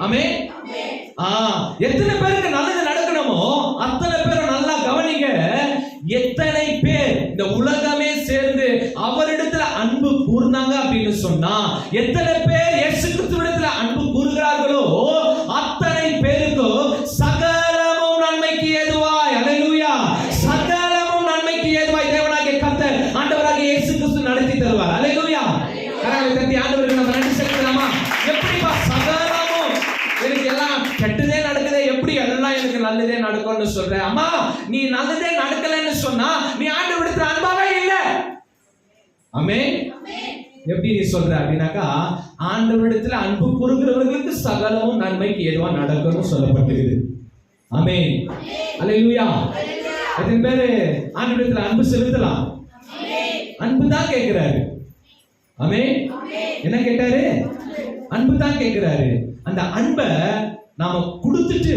ஆமென். எத்தனை பேருக்கு நல்லது நடக்கணுமோ அத்தனை பேரும் நல்லா கவனிங்க. எத்தனை பேர் இந்த உலகமே சேர்ந்து அவரிடத்துல அன்பு கூர்ந்தாங்க அப்படின்னு சொன்னா, எத்தனை பேர் இயேசு கிறிஸ்துவிடத்துல அன்பு கூறுகிறார்களோ அத்தனை பேருக்கும் சகலமும் நன்மைக்கு ஏதுவாய், அல்லேலூயா, சகலமும் நன்மைக்கு ஏதுவாய் தேவனாகிய கர்த்தர் ஆண்டவராகிய இயேசு கிறிஸ்து நடத்தி தருவார். அல்லேலூயா. கரங்களை தட்டி ஆண்டவருக்கு நம்ம நன்றி செலுத்தலாமா? எப்படிப்பா சகலமும் எனக்கு எல்லாம் கெட்டதே நடக்குதே, எப்படி எல்லாம் எனக்கு நல்லதே நடக்கும்னு சொல்ற? அம்மா, நீ நல்லதே நடக்கலன்னு சொன்னா நீ ஆண்டவரிடத்துல அன்பாவே இல்ல. ஆமென். எப்படி நீ சொல்ற அப்படின்னாக்கா, ஆண்டவரிடத்துல அன்பு கூறுகிறவர்களுக்கு சகலமும் நன்மைக்கு ஏதுவா நடக்கும்னு சொல்லப்பட்டிருக்குது. ஆமென். அல்லேலூயா. எத்தனை பேரு ஆண்டவரிடத்துல அன்பு செலுத்தலாம்? அன்பு தான் கேட்கிறாரு. ஆமென். என்ன கேட்டாரு? அன்பு தான் கேட்கிறாரு. அந்த அன்பை நாம கொடுத்துட்டு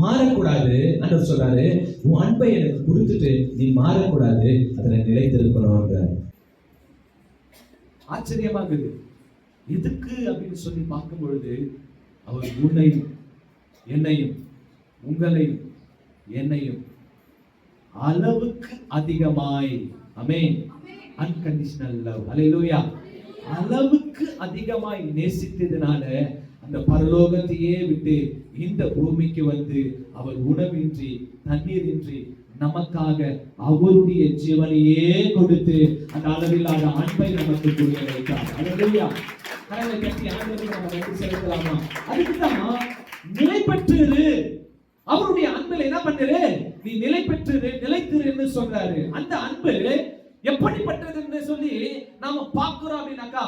மாறக்கூடாது. ஆண்டவர் சொல்றாரு, உன் அன்பை எனக்கு கொடுத்துட்டு நீ மாறக்கூடாது, அதுல நிலைத்திருக்கணும். ஆச்சரியமாகுது. எதுக்கு அப்படின்னு சொல்லி பார்க்கும் பொழுது, அவர் உன்னையும் என்னையும் உங்களையும் என்னையும் அளவுக்கு அதிகமாய், ஆமென், அன்கண்டிஷனல் லவ், அல்லேலூயா, அளவுக்கு அதிகமாய் நேசித்ததுனால அந்த பரலோகத்தையே விட்டு இந்த பூமிக்கு வந்து அவர் உணவின்றி தண்ணீரின்றி நமக்காக அவருடைய ஜீவனையே கொடுத்து அந்த அளவில்லாத அன்பை நமக்கு புரிய வைத்தார். அல்லேலூயா. கரங்களை தட்டி ஆண்டவருக்கு நம்ம நன்றி செலுத்தலாமா? அதுக்குதான் நிலை பெற்று அவருடைய அன்பில் என்ன பண்ணுரு, நீ நிலை பெற்று நிலைத்திருன்னு சொல்றாரு. அந்த அன்பு எப்படிப்பட்டதுன்னு சொல்லி நாம பார்க்கிறோம் அப்படின்னாக்கா,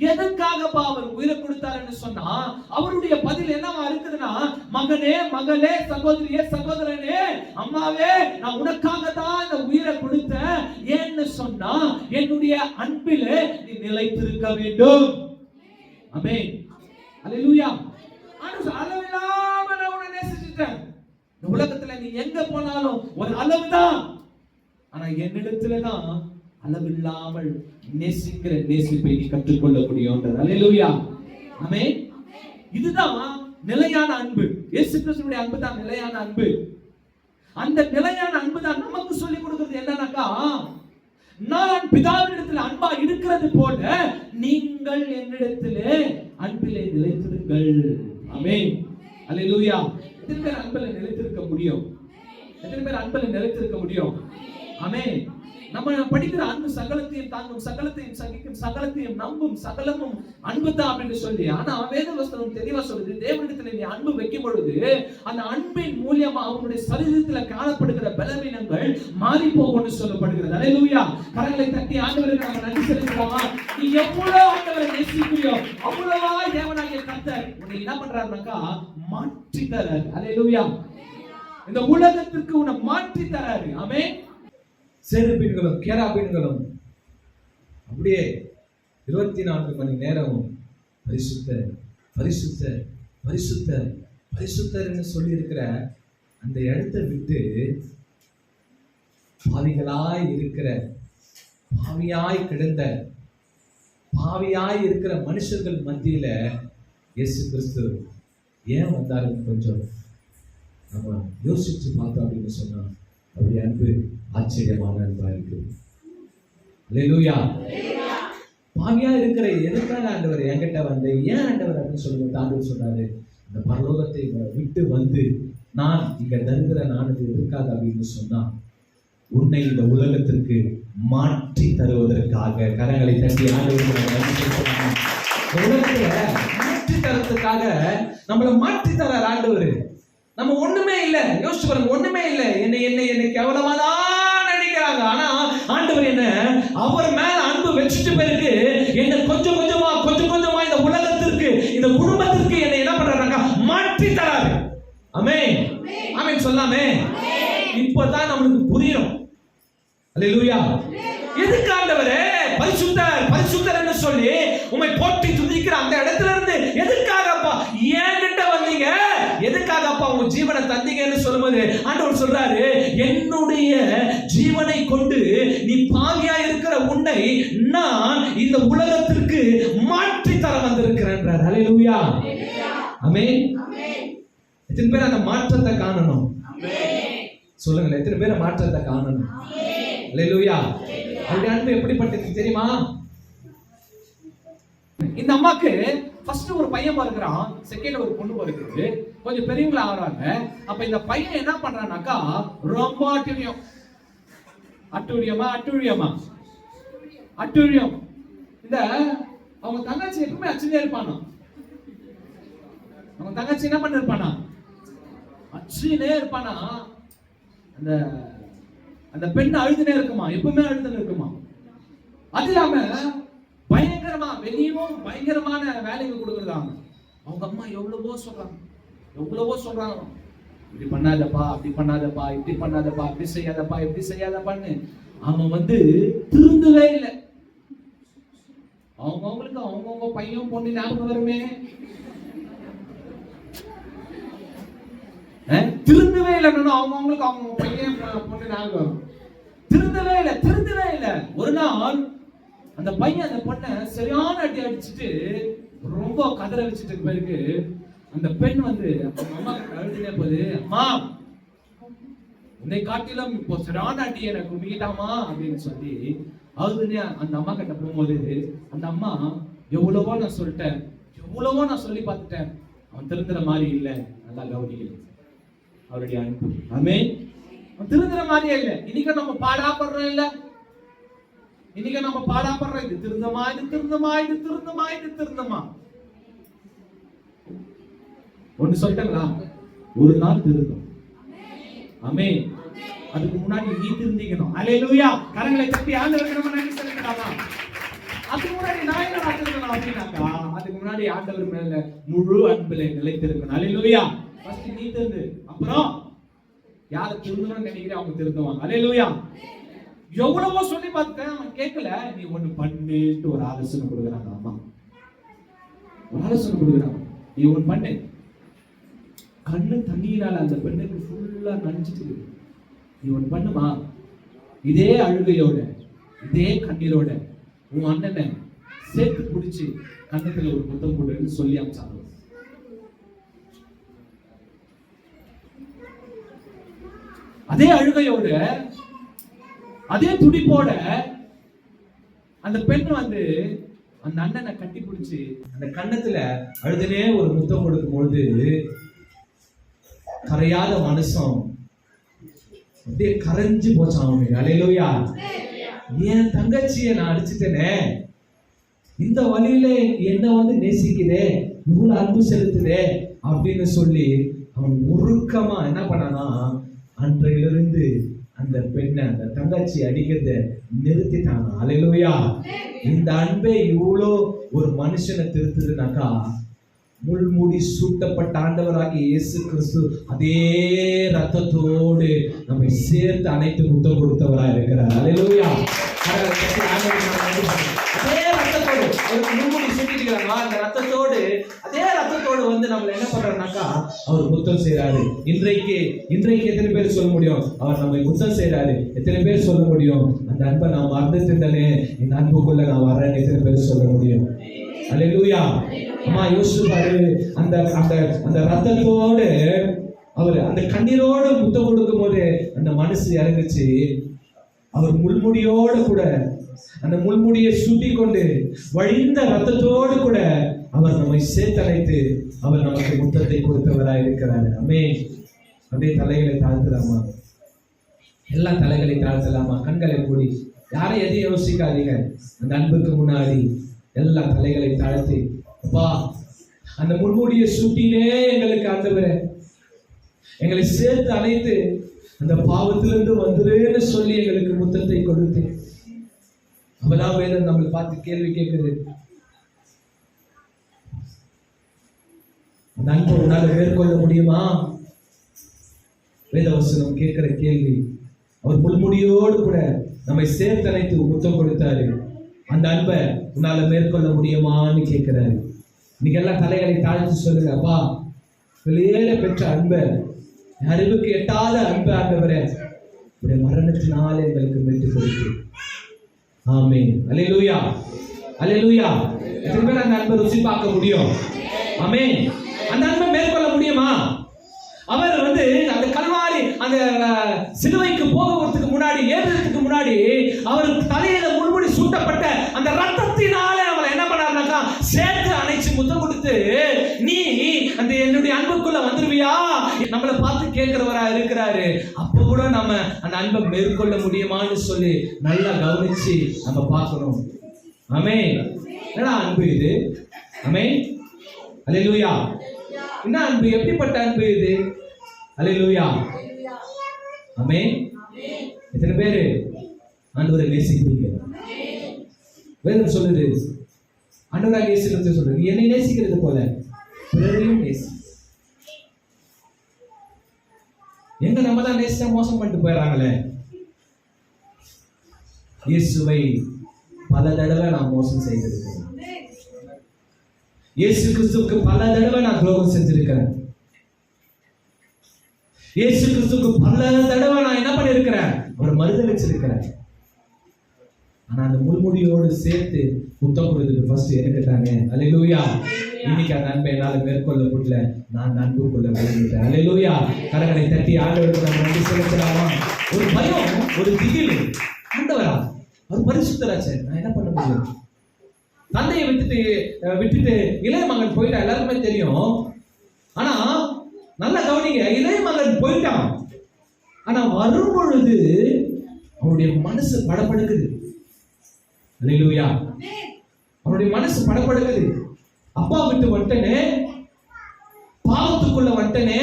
எதற்காகப்பா அவர் உயிரை கொடுத்தாருன்னு சொன்னா அவருடைய பதில் என்னவா இருக்குதுன்னா, மகனே, மகளே, சகோதரியே, சகோதரனே, அம்மாவே, நான் உனக்காக தான் இந்த உயிரை கொடுத்தேன். ஏன்னு சொன்னா என்னுடைய அன்பிலே நீ நிலைத்திருக்க வேண்டும். ஆமென். அல்லேலூயா. அளவில்லாம நான் உன்னை நேசிச்சிட்டேன். இந்த உலகத்துல நீ எங்க போனாலும் ஒரு அளவுதான், ஆனா என்னிடத்துல தான் அளவில்லாமல் நேசிக்கிற நேசிப்பை நீ கற்றுக்கொள்ள முடியும். அல்லேலூயா. ஆமென். இதுதான் நிலையான அன்பு. இயேசு கிறிஸ்துவினுடைய அன்பு தான் நிலையான அன்பு. அந்த நிலையான அன்பு தான் நமக்கு சொல்லிக் கொடுக்கிறது என்னன்னாக்கா, நான் பிதாவினிடத்தில் அன்பா இருக்கிறது போல நீங்கள் என்னிடத்திலே அன்பிலே நிலைத்திருங்கள். ஆமென். அல்லேலூயா. எத்தனை பேர் அன்பிலே நிலைத்திருக்க முடியும்? எத்தனை பேர் அன்பிலே நிலைத்திருக்க முடியும்? ஆமென். நம்ம படிக்கிற அன்பு சகலத்தையும் தாங்கும், சகலத்தையும் சகிக்கும், சகலத்தையும் நம்பும், சகலமும் அன்பு தான் அப்படின்னு சொல்லி. ஆனா வேதவசனம் தெளிவா சொல்லுது, தேவனிடத்துல நீ அன்பு வைக்கும் பொழுது அந்த அன்பின் மூலியமா அவனுடைய சரீரத்துல காணப்படுகிற பலவீனங்கள் மாறி போகும்னு சொல்லப்படுகிறது. அல்லேலூயா. கரங்களை தட்டி ஆண்டவருக்கு நம்ம நன்றி செலுத்தலாமா? நீ எவ்வளவு ஆண்டவரை நேசிக்கிறியோ அவ்வளவா தேவனாகிய கர்த்தர் உன்னை என்ன பண்றாருனாக்கா மாற்றி தராரு. அல்லேலூயா. இந்த உலகத்திற்கு உன்னை மாற்றி தராரு. ஆமென். சேருபீன்களும் கேராபீன்களும் அப்படியே 24 மணி நேரமும் பரிசுத்தர் பரிசுத்தர் பரிசுத்தர் பரிசுத்தர்னு சொல்லி இருக்கிற அந்த இடத்தை விட்டு பாவிகளாய் இருக்கிற, பாவியாய் கிடந்த, பாவியாய் இருக்கிற மனுஷர்கள் மத்தியில இயேசு கிறிஸ்து ஏன் வந்தாருன்னு கொஞ்சம் நம்ம யோசிச்சு பார்த்தோம் அப்படின்னு சொன்னா அவருடைய அன்பு ஆச்சரியமான அன்பா இருக்கு. அல்லேலூயா. பாவியா இருக்கிற எதுக்காக ஆண்டவர் என்கிட்ட வந்து ஏன் ஆண்டவர் அப்படின்னு சொல்லுங்க ஆண்டவர் சொன்னாரு, இந்த பரலோகத்தை விட்டு வந்து நான் இங்க தருகிற நானது எதற்காக அப்படின்னு சொன்னா உன்னை இந்த உலகத்திற்கு மாற்றி தருவதற்காக. கரங்களை தட்டி ஆண்டவருக்கு உலகத்துல மாற்றி தரத்துக்காக நம்மளை மாற்றி தர ஆண்டவர். நம்ம ஒண்ணுமே இல்லை, யோசிச்சு பாருங்க, ஒண்ணுமே இல்லை. என்னை கேவலமாதான் நினைக்கிறாங்க. ஆனா ஆண்டவர் என்ன அவர் மேல அன்பு வச்சுட்டு பிறகு என்ன கொஞ்சம் கொஞ்சமா இந்த உலகத்திற்கு, இந்த குடும்பத்திற்கு என்னை என்ன பண்றாங்க, மாற்றி தராரு. ஆமென். ஆமென் சொல்லாமே. இப்பதான் நம்மளுக்கு புரியும். அல்லேலூயா. எதுக்கு ஆண்டவரே பரிசுத்தர் பரிசுத்தர்னு சொல்லி உம்மை போற்றி துதிக்கிற அந்த இடத்துல இருந்து எதுக்காகப்பா ஏன்கிட்ட வந்தீங்க, எதுக்காகப்பா உங்க ஜீவனை தந்தீங்கன்னு சொல்லும்போது ஆண்டவர் சொல்றாரு, என்னுடைய ஜீவனை கொண்டு நீ பாவியா இருக்கிற உன்னை நான் இந்த உலகத்திற்கு மாற்றி தர வந்திருக்கிறேன். அல்லேலூயா. ஆமென். எத்தனை பேர் அந்த மாற்றத்தை காணணும்? சொல்லுங்க, எத்தனை பேர் மாற்றத்தை காணணும்? அல்லேலூயா. அவருடைய அன்பு எப்படிப்பட்டது தெரியுமா? இந்த அம்மாக்கு ஃபர்ஸ்ட் ஒரு பையன் பிறகுறான், செகண்ட் ஒரு பொண்ணு பிறகுது, கொஞ்சம் பெரியவங்களா ஆகுறாங்க. அப்ப இந்த பையன் என்ன பண்றானாக்கா ரொம்ப அட்டூழியம். இந்த அவங்க தங்கச்சி எப்பவுமே அச்சுனே இருப்பானா. அவங்க தங்கச்சி என்ன பண்ணிருப்பானா? அச்சுனே இருப்பானா. அந்த அந்த பெண் அழுதுனே இருக்குமா, எப்பவுமே அழுதுனே இருக்குமா. அது இல்லாம பயங்கரமா வெளியும் பயங்கரமான வேலைங்க கொடுக்குறதாங்க. அவங்க அம்மா எவ்வளவோ சொல்றாங்க, இப்படி பண்ணாதப்பா, அப்படி பண்ணாதப்பா, இப்படி பண்ணாதப்பா, இப்படி செய்யாதப்பா, இப்படி செய்யாதப்பான்னு. அவன் திருந்தவே இல்லை. அவங்கவுங்க பையன் பொண்ணு ஞாபகம் வருமே, திருந்தவே இல்லைன்னு அவங்கவுங்களுக்கு அவங்க பையன் பொண்ணு ஞாபகம் வரும். திருந்தவே இல்லை. ஒரு நாள் அந்த பையன் அந்த பொண்ணை சரியான அடி அடிச்சுட்டு ரொம்ப கதற வச்சுட்டு பிறகு அந்த பெண் அவங்க அம்மா அழுதுனே போகுது, அம்மா உன்னை காட்டிலும் இப்போ சரியான அடி எனக்கு உமிக்கிட்டாமா அப்படின்னு சொல்லி அழுதுனே அந்த அம்மா கிட்ட போகும்போது அந்த அம்மா எவ்வளவோ நான் சொல்லி பார்த்துட்டேன், அவன் திருந்துற மாதிரி இல்லை. நல்லா கவனிக்கல அவருடைய அன்பு. ஆமென். அவன் திருந்துற மாதிரியே இல்லை. இன்னைக்கு நம்ம பாடாப்படுறோம் இல்ல, இது திருந்தமா. ஒன்னு சொல்லிட்டங்களா, ஒரு நாள் திருந்தும். ஆமென். அதுக்கு முன்னாடி நீ திருந்திக்கணும். அல்லேலூயா. கரங்களை தட்டி ஆண்டவருக்கு நம்ம நன்றி செலுத்தலாமா? அதுக்கு முன்னாடி நான் என்ன நடந்துக்கணும் அப்படின்னாக்கா, அதுக்கு முன்னாடி ஆண்டவர் மேல முழு அன்பிலே நிலைத்திருக்கணும். அல்லேலூயா. ஃபர்ஸ்ட் நீ திருந்து, அப்புறம் யாரை திருந்தணும்னு நினைக்கிறேன் அவங்க திருந்துவாங்க. அல்லேலூயா. எவ்வளவோ சொல்லி பார்த்தேன், அவன் கேட்கல. நீ ஒண்ணு பண்ணிட்டு ஒரு ஆலோசனை கொடுக்குறாங்க அம்மா, நீ ஒண்ணு பண்ணு. கண்ணு தண்ணீரால அந்த பெண்ணுக்கு ஃபுல்லா நனைஞ்சிட்டு, நீ ஒண்ணு பண்ணுமா, இதே அழுகையோட இதே கண்ணீரோட உன் அண்ணனை சேர்த்து பிடிச்சு கண்ணத்துல ஒரு முத்தம் போடுன்னு சொல்லி அனுப்பிச்சாங்க. அதே அழுகையோட அதே துடிப்போட அந்த பெண் அந்த அண்ணனை கட்டி பிடிச்சு அந்த கண்ணத்துல அழுதுனே ஒரு முத்தம் கொடுக்கும் பொழுது கரையாத மனுஷன் அப்படியே கரைஞ்சு போச்சான். அல்லேலூயா. என் தங்கச்சியை நான் அடிச்சுட்டேனே, இந்த வழியில என்ன நேசிக்குதே, இவ்வளவு அன்பு செலுத்துதே அப்படின்னு சொல்லி அவன் உருக்கமா என்ன பண்ணானா, அன்றையிலிருந்து அந்த பெண்ணை அந்த தங்கச்சி அடிக்கிறத நிறுத்திட்டாங்க. அல்லேலூயா. இந்த அன்பே இவ்வளோ ஒரு மனுஷனை திருத்துதுனாக்கா, முள்மூடி சூட்டப்பட்ட ஆண்டவராகிய இயேசு கிறிஸ்து அதே ரத்தத்தோடு நம்மை சேர்த்து அனைத்து முத்தம் கொடுத்தவராக இருக்கிறார். அல்லேலூயா. அதே ரத்தத்தோடு அவருக்கு முள்மூடி சூட்டிருக்கிறாங்க, அந்த ரத்தத்தோடு அதே ரத்தத்தோடு நம்மள என்ன பண்றாருனாக்கா அவர் முத்தம் செய்யறாரு. இன்றைக்கு எத்தனை பேர் சொல்ல முடியும் அவர் நம்மை முத்தம் செய்யறாரு? எத்தனை பேர் சொல்ல முடியும் அந்த அன்பை நான் மறந்துட்டேனே, இந்த அன்புக்குள்ள நான் வரேன்னு எத்தனை பேர் சொல்ல முடியும்? அல்லேலூயா. அம்மா யோசிச்சு பாரு, அந்த ரத்தத்தோடு அவர் அந்த கண்ணீரோடு முத்தம் கொடுக்கும் போது அந்த மனசு இறங்குச்சு. அவர் முள்முடியோடு கூட அந்த முள்முடியை சுட்டி கொண்டு வழிந்த ரத்தத்தோடு கூட அவர் நம்மை சேர்த்தழைத்து அவர் நமக்கு முத்தத்தை கொடுத்தவராய் இருக்கிறார். ஆமென். அப்படியே தலைகளை தாழ்த்தலாமா? எல்லா தலைகளை தாழ்த்தலாமா? கண்களை மூடி, யாரும் எதையும் யோசிக்காதீங்க. அந்த அன்புக்கு முன்னாடி எல்லா தலைகளை தாழ்த்தி, அப்பா அந்த முள்முடியை சுட்டினே எங்களுக்கு ஆண்டவரே எங்களை சேர்த்து அழைத்து அந்த பாவத்திலிருந்து வந்துருன்னு சொல்லி எங்களுக்கு முத்தத்தை கொடுத்து, அவதான் வேதம் நம்மளை பார்த்து கேள்வி கேட்குது, அந்த அன்பை உன்னால மேற்கொள்ள முடியுமா? வேதவசனம் கேட்கிற கேள்வி. அவர் முள்முடியோடு கூட நம்மை சேர்த்தழைத்து முத்தம் கொடுத்தாரு. அந்த அன்பை உன்னால மேற்கொள்ள முடியுமான்னு கேட்கிறாரு. இன்னைக்கு எல்லாம் தலைகளை தாழ்த்தி சொல்லுங்க, அப்பா வெளியேற பெற்ற அன்பை, அறிவுக்கு எட்டாத அன்பு ஆண்டவரே உடைய மரணத்தினால எங்களுக்கு மீட்டு கொடுத்து. ஆமென். அல்லேலூயா. அல்லேலூயா. எத்தனை பேர் அந்த அன்பை ருசி பார்க்க முடியும்? ஆமென். அந்த அன்பை மேற்கொள்ள முடியுமா? அவர் அந்த கல்வாரி அந்த சிலுவைக்கு போகிறதுக்கு முன்னாடி, ஏறுறதுக்கு முன்னாடி அவர் தலையில முள்முடி சூட்டப்பட்ட அந்த ரத்தத்தினால அவளை என்ன பண்ணாருனாக்கா சேர்த்து அணைச்சு முத்தம் கொடுத்து, நீ அந்த என்னுடைய அன்புக்குள்ள வந்துருவியா நம்மளை பார்த்து கேட்கிறவரா இருக்கிறாரு. அப்ப கூட நம்ம அந்த அன்பை மேற்கொள்ள முடியுமான்னு சொல்லி நல்லா கவனிச்சு நம்ம பார்க்கணும். ஆமென். என்னடா அன்பு இது? ஆமென். அல்லேலூயா. என்ன அன்பு? எப்படிப்பட்ட அன்பு இது? அல்லேலூயா. ஆமென். எத்தனை பேரு ஆண்டவரை நேசிக்கிறீங்க? வேதம் சொல்லுது, ஆண்டவராக இயேசு சொல்றது, நீ என்னை நேசிக்கிறது போல பிறரையும் நேசி. எங்க நம்ம தான் நேசிச்சா மோசம் பண்ணிட்டு போயிடறாங்களே. இயேசுவை பல தடவை நான் மோசம் செய்திருக்கிறேன். இயேசு கிறிஸ்துவுக்கு பல தடவை நான் துரோகம் செஞ்சிருக்கிறேன். இயேசு கிறிஸ்துவுக்கு பல தடவை நான் என்ன பண்ணிருக்கிறேன்? அவர் மறுதலிச்சிருக்கிறேன். ஆனா அந்த முள்முடியோடு சேர்த்து புத்தம் கொடுத்தது ஃபர்ஸ்ட் எனக்கு தானே. அல்லேலூயா. இன்னைக்கு அந்த அன்பை என்னால் மேற்கொள்ள முடியல, நான் அன்புக்குள்ள விழுந்துட்டேன். அல்லேலூயா. கரங்களை தட்டி ஆண்டவருக்கு நம்ம நன்றி செலுத்தலாமா? ஒரு பயம், ஒரு திகில். ஆண்டவரா, அவர் பரிசுத்தராச்சே, நான் என்ன பண்ண முடியும்? தந்தையை விட்டுட்டு இளைய மகன் போயிட்டா, எல்லாருக்குமே தெரியும். ஆனா நல்ல கவனிங்க, இளைய மகன் போயிட்டான். ஆனா வரும் பொழுது அவருடைய மனசு படபடுக்குது. அல்லேலூயா. அவருடைய மனசு படபடுக்குது. அப்பா விட்டு வந்துட்டனே, பாவத்துக்குள்ள வந்துட்டனே,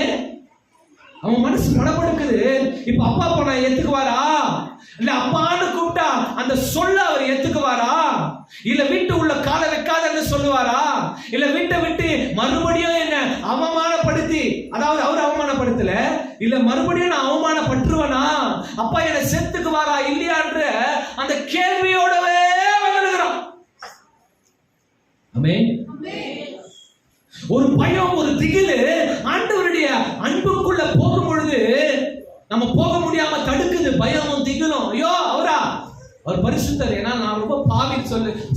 அவன் மனசு படபடுக்குது. இப்ப அப்பா போனா ஏத்துக்குவாரா? இல்ல அப்பான்னு கூப்பிட்டா அந்த சொல்ல அவர் ஏத்துக்குவாரா? இல்ல வீட்டு உள்ள கால வைக்காதன்னு சொல்லுவாரா? இல்ல வீட்டை விட்டு மறுபடியும் என்ன அவமானப்படுத்தி, அதாவது அவர் அவமானப்படுத்தல, இல்ல மறுபடியும் நான் அவமானப்பட்டுருவனா? அப்பா என்ன செத்துக்குவாரா இல்லையான்ற அந்த கேள்வியோடவே வளருகிறான். ஆமென். ஒரு பயம், ஒரு திகிலு ஆண்டவருடைய அன்புக்குள்ள போகும் பொழுது நம்ம போக முடியாம தடுக்குது. பயமும் திகிலும். ஐயோ அவரா, அவர் பரிசுத்தர், ஏன்னா நான் ரொம்ப பாவி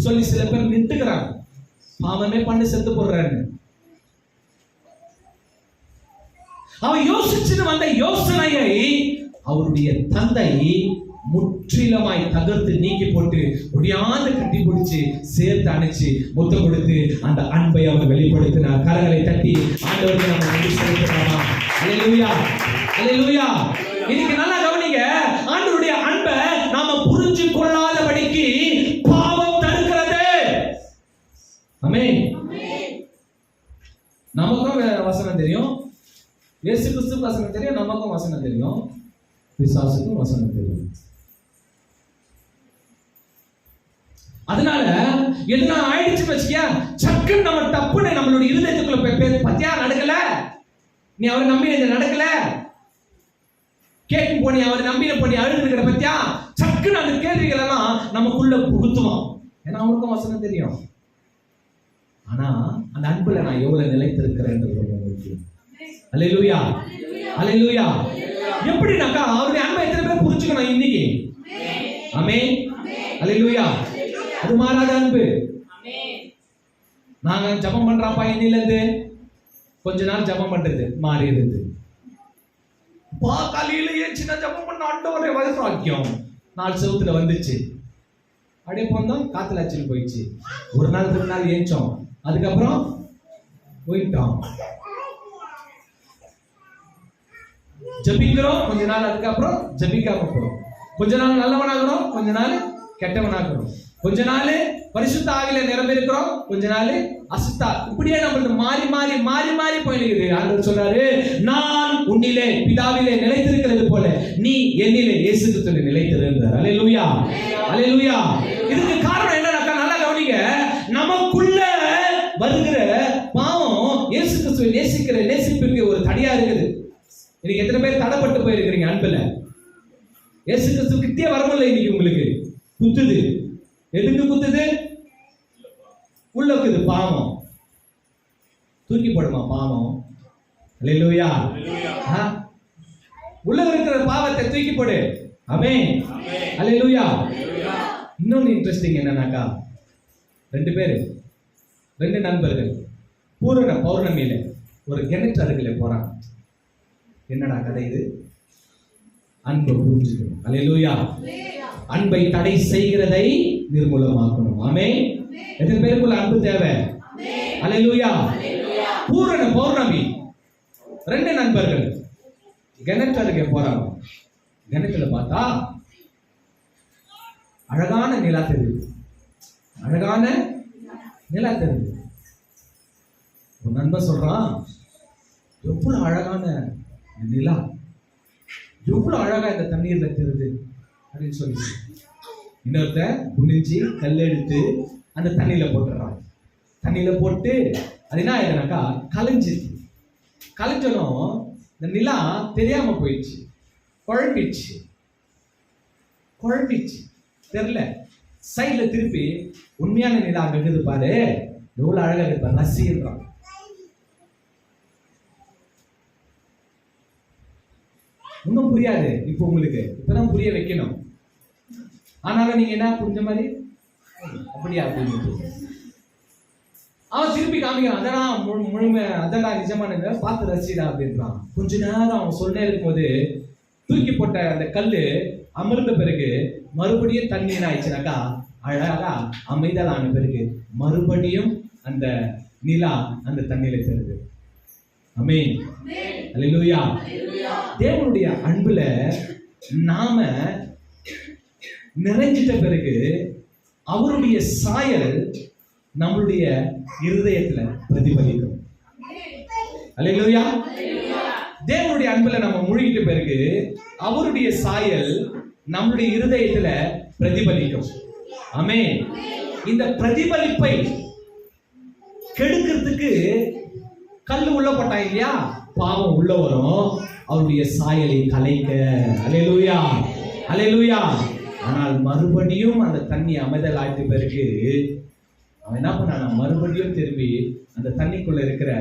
சொல்லி சில பேர் நிட்டுக்கிறாங்க. பாவமே பண்ணி செத்து போடுறாரு. அவன் யோசிச்சு வந்த யோசனையை அவருடைய தந்தை முற்றிலுமாய் தகர்த்து நீக்கி போட்டு முடியாத கட்டி பிடிச்சு சேர்த்து அணைச்சு முத்தம் கொடுத்து அந்த அன்பை அவர் வெளிப்படுத்தினார். கரங்களை தட்டி ஆண்டவருக்கு நம்ம நன்றி செலுத்தலாமா? அல்லேலூயா. அல்லேலூயா. இன்னைக்கு நல்லா கவனிங்க, ஆண்டவருடைய அன்பை நாம புரிஞ்சு கொள்ளாதபடிக்கு பாவம் தடுக்கிறது. ஆமென். நமக்கும் வசனம் தெரியும், இயேசு கிறிஸ்துவுக்கு வசனம் தெரியும், நமக்கும் வசனம் தெரியும், பிசாசுக்கும் வசனம் தெரியும். அதனால எதுனா ஆயிடுச்சுன்னு வச்சுக்கியா, சக்குன்னு நம்ம தப்புன்னு நம்மளுடைய இருதயத்துக்குள்ள பத்தியா நடக்கல, நீ அவரை நம்பி நடக்கல, கேட்கும் போனி அவரை நம்பின போனி அழுதுகிற பத்தியா, சக்குன்னு அந்த கேள்விகள் எல்லாம் நமக்குள்ள புகுத்துவோம். ஏன்னா அவருக்கும் வசனம் தெரியும். ஆனா அந்த அன்புல நான் எவ்வளவு நிலைத்திருக்கிறேன். அல்லேலூயா. அல்லேலூயா. எப்படினாக்கா அவருடைய அன்பை எத்தனை பேர் புரிஞ்சுக்கணும் இன்னைக்கு? ஆமென். அல்லேலூயா. அது மாறாத அன்பு. நாங்க ஜபம் பண்றப்பா, இன்னில இருந்து கொஞ்ச நாள் ஜபம் பண்றது மாறிடுது. காலையில ஏஞ்சினா ஜபம் பண்ண ஆண்டவரே வைராக்கியம் 4 செவத்துல வந்துச்சு. அப்படியே போனோம், காத்துல அச்சில் போயிடுச்சு. ஒரு நாள் 2 நாள் ஏஞ்சோம், அதுக்கப்புறம் போயிட்டோம். ஜபிக்கிறோம் கொஞ்ச நாள், அதுக்கப்புறம் ஜபிக்காம போறோம். கொஞ்ச நாள் நல்லவனாகிறோம், கொஞ்ச நாள் கெட்டவனாகிறோம். கொஞ்ச நாள் பரிசுத்த ஆவியில நிரம்பியிருக்கிறோம், கொஞ்ச நாள் அசுத்தா. இப்படியே நம்மளுக்கு மாறி மாறி மாறி மாறி போயிருக்குது. ஆண்டவர் சொல்றாரு, நான் உன்னிலே பிதாவிலே நிலைத்திருக்கிறது போல நீ என்னிலே இயேசு கிறிஸ்துவிலே நிலைத்திருந்தார். அல்லேலூயா. அல்லேலூயா. இதுக்கு காரணம் என்னன்னாக்கா, நல்லா கவனிங்க, நமக்குள்ள வருகிற பாவம் இயேசு கிறிஸ்துவை நேசிக்கிற நேசிப்புக்கு ஒரு தடையா இருக்குது. இன்னைக்கு எத்தனை பேர் தடைப்பட்டு போயிருக்கிறீங்க அன்புல? இயேசு கிறிஸ்து கிட்டே வரமுல்ல. இன்னைக்கு உங்களுக்கு குத்துது. எதுக்கு குத்துது? உள்ளக்குது பாவம். தூக்கி போடுமா பாவம்? அல்லேலூயா. உள்ள இருக்கிற பாவத்தை தூக்கி போடு. ஆமென். அல்லேலூயா. இன்னொன்னு இன்ட்ரெஸ்டிங் என்னன்னாக்கா, 2 நண்பர்கள் பூரண பௌர்ணமியில ஒரு கிணற்று அருகிலே போறாங்க. என்னடா கதை இது? அன்பை புரிஞ்சுக்கணும். அல்லேலூயா. அன்பை தடை செய்கிறதை நிர்மூலமாக்கணும். ஆமென். எத்தனை பேருக்குள்ள அன்பு தேவை? அல்லேலூயா. பூரண பௌர்ணமி 2 நண்பர்கள் கிணற்று அருகே போறாங்க. கிணற்றுல பார்த்தா அழகான நிலா தெரியுது. அழகான நிலா தெரியுது. ஒரு நண்பர் சொல்றான், எவ்வளவு அழகான நிலா, எவ்வளவு அழகா இந்த தண்ணீர்ல தெரியுது அப்படின்னு சொல்லி இன்னொருத்த குனிஞ்சு கல் எடுத்து அந்த தண்ணியில போட்டுறான். தண்ணியில போட்டு அது என்ன ஆயிடுனாக்கா கலைஞ்சிருச்சு. கலைஞ்சனும் இந்த நிலா தெரியாம போயிடுச்சு, குழம்பிடுச்சு தெரியல. சைட்ல திருப்பி உண்மையான நிலா அங்க இருக்குது பாரு, எவ்வளவு அழகா இருப்பா, ரசிக்கிறான். இன்னும் புரியாது இப்போ உங்களுக்கு, இப்பதான் புரிய வைக்கணும். ஆனாலும் நீங்க என்ன புரிஞ்ச மாதிரி அப்படியா அப்படின்னு அவன் திருப்பி காமிக்கிறான். அதெல்லாம் முழுமை, அதெல்லாம் நிஜமான பார்த்து ரசிடா அப்படின்றான். கொஞ்ச நேரம் அவன் சொல்லிட்டே இருக்கும்போது தூக்கி போட்ட அந்த கல்லு அமிர்ந்த பிறகு மறுபடியும் தண்ணி என்ன ஆயிடுச்சுனாக்கா அழகா அமைதல் ஆன பிறகு மறுபடியும் அந்த நிலா அந்த தண்ணியில தெரியுது. ஆமென். அல்லேலூயா. தேவனுடைய அன்புல நாம நிறைஞ்சிட்ட பிறகு அவருடைய சாயல் நம்மளுடைய இருதயத்துல பிரதிபலிக்கும். அல்லேலூயா. தேவனுடைய அன்புல நம்ம மூழ்கிட்ட பிறகு அவருடைய சாயல் நம்மளுடைய இருதயத்துல பிரதிபலிக்கும். ஆமென். இந்த பிரதிபலிப்பை கெடுக்கிறதுக்கு கல்லு உள்ள போட்டாங்க இல்லையா, பாவம் உள்ள வரும், அவருடைய சாயலை கலைக்க. அல்லேலூயா. அல்லேலூயா. ஆனால் மறுபடியும் அந்த தண்ணி அமைதல் ஆயிட்ட பிறகு அவன் என்ன பண்ணானா, மறுபடியும் திரும்பி அந்த தண்ணிக்குள்ள இருக்கிற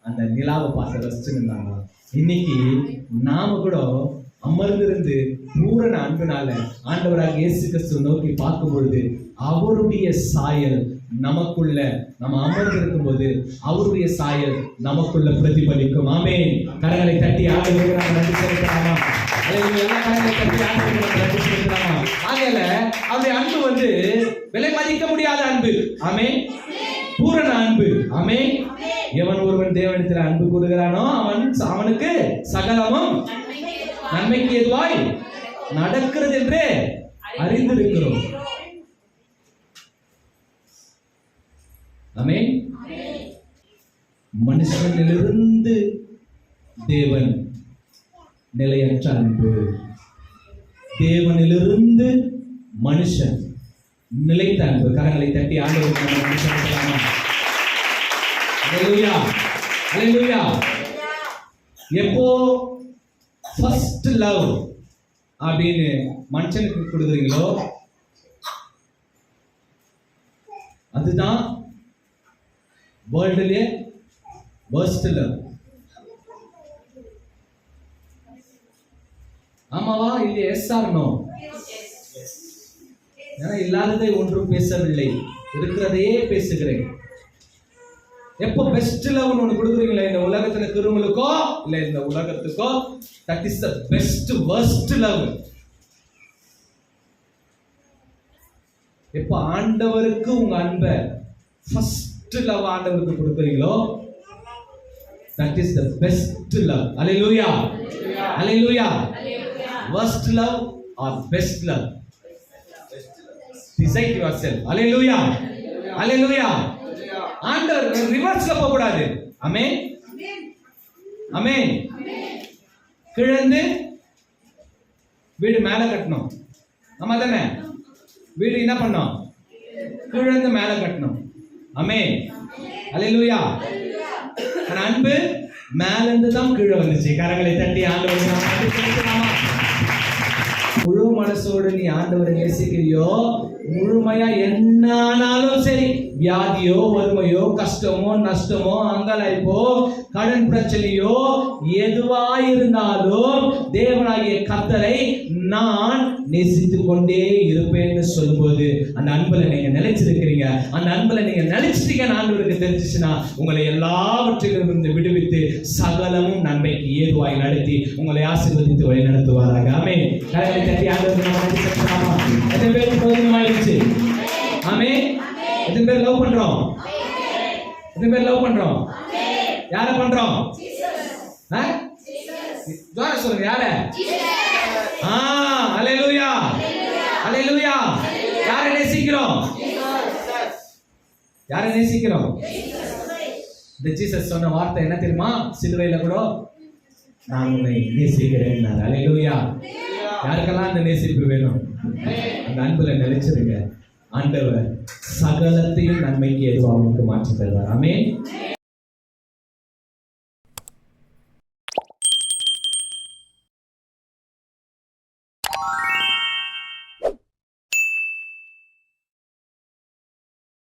அந்த நிலாவை பார்த்து ரசிச்சுருந்தாங்க. இன்னைக்கு நாம கூட அமர்ந்திருந்து பூரண அன்புனால ஆண்டவராக இயேசு கிறிஸ்துவை நோக்கி பார்க்கும் பொழுது அவருடைய சாயல் நமக்குள்ள, நம்ம அமர்ந்திருக்கும் போது அவருடைய சாயல் நமக்குள்ள பிரதிபலிக்கும். ஆமென். கரங்களை தட்டி ஆண்டவருக்கு நாம் நன்றி செலுத்தலாமா? எல்லா கரங்களை தட்டி ஆண்டவருக்கு நன்றி செலுத்தலாமா? ஆகல அவருடைய அன்பு விலை மதிக்க முடியாத அன்பு. ஆமென். பூரண அன்பு. ஆமென். எவன் ஒருவன் தேவனிடத்தில் அன்பு கூறுகிறானோ அவனுக்கு சகலமும் நன்மைக்கு ஏதுவாய் நடக்கிறது என்று அறிந்திருக்கிறோம். ஆமென். மனுஷனிலிருந்து தேவன் நிலையற்ற அன்பு, தேவனிலிருந்து மனுஷன் நிலைத்த அன்பு. கரங்களை தட்டி ஆண்டவருக்கு நன்றி செலுத்தலாமா? அல்லேலூயா. அல்லேலூயா. எப்போ ஃபர்ஸ்ட் லவ் அப்படின்னு மனுஷனுக்கு கொடுக்குறீங்களோ அதுதான் வேர்ல்டுலயே ஃபர்ஸ்ட் லவ். ஆமாவா இல்லையா? Yes or no? ஏன்னா இல்லாததை ஒன்றும் பேசவில்லை, இருக்கிறதையே பேசுகிறேன். எப்போ பெஸ்ட் லவ் ஒன்று கொடுக்குறீங்களா இந்த உலகத்துல திருமலுக்கோ இல்ல இந்த உலகத்துக்கோ, that is the best worst love. எப்போ ஆண்டவருக்கு உங்க அன்பை ஃபர்ஸ்ட் லவ் ஆண்டவருக்கு கொடுக்குறீங்களோ that is the best love. Hallelujah. Hallelujah. worst love or best love, decide yourself. Hallelujah. Hallelujah. ஆண்டவர் ரிவர்ஸ்ல போக கூடாது. ஆமென். ஆமென். கிழந்து வீடு மேல கட்டணும். ஆமா தானே? வீடு என்ன பண்ணோம்? கிழந்து மேல கட்டணும். ஆமென். ஹalleluya. அன்பு மேல இருந்து தான் கீழே வந்துச்சு. கரங்களை தட்டி ஆண்டவருக்கு நாம நன்றி செலுத்தலாமா? முழு மனசோடு நீ ஆண்டவரை நேசிக்கிறியோ, முழுமையா என்னானாலும் சரி, வியாதியோ வறுமையோ கஷ்டமோ நஷ்டமோ அங்கலாய்ப்போ கடன் பிரச்சனையோ எதுவாயிருந்தாலும் தேவனாகிய கர்த்தரை நான் நேசித்துக் கொண்டே இருப்பேன்னு சொல்லும்போது அந்த அன்புல நீங்க நிலைச்சிருக்கிறீங்க. அந்த அன்புல நீங்க நிலைச்சிட்டீங்கன்னு ஆண்டவருக்கு தெரிஞ்சிச்சுன்னா உங்களை எல்லாவற்றிலும் இருந்து விடுவித்து சகலமும் நன்மைக்கு ஏதுவாய் நடத்தி உங்களை ஆசீர்வதித்து வழி நடத்துவாராக. ஆமென். கரங்களை தட்டி ஆண்டவருக்கு நம்ம நன்றி செலுத்தலாமா? எத்தனை பேருக்கு போதுமாயிருச்சு? ஆமென். எத்தனை பேர் லவ் பண்றோம்? எத்தனை பேர் லவ் பண்றோம்? யாரை பண்றோம்? ஜோரா சொல்லுங்க. யார? ஹalleluya, ஹalleluya. யாரை நேசிக்கிறோம்? யாரை நேசிக்கிறோம்? இந்த ஜீசஸ் சொன்ன வார்த்தை என்ன தெரியுமா? சிலுவையில கூட நான் உன்னை நேசிக்கிறேன். ஹalleluya. யாருக்கெல்லாம் அந்த நேசிப்பு வேணும்? அந்த அன்புல நிலைச்சிருங்க. ஆண்டவர் சகலத்தையும் நன்மைக்கு ஏதுவாக மாற்றி தருவார். ஆமென்.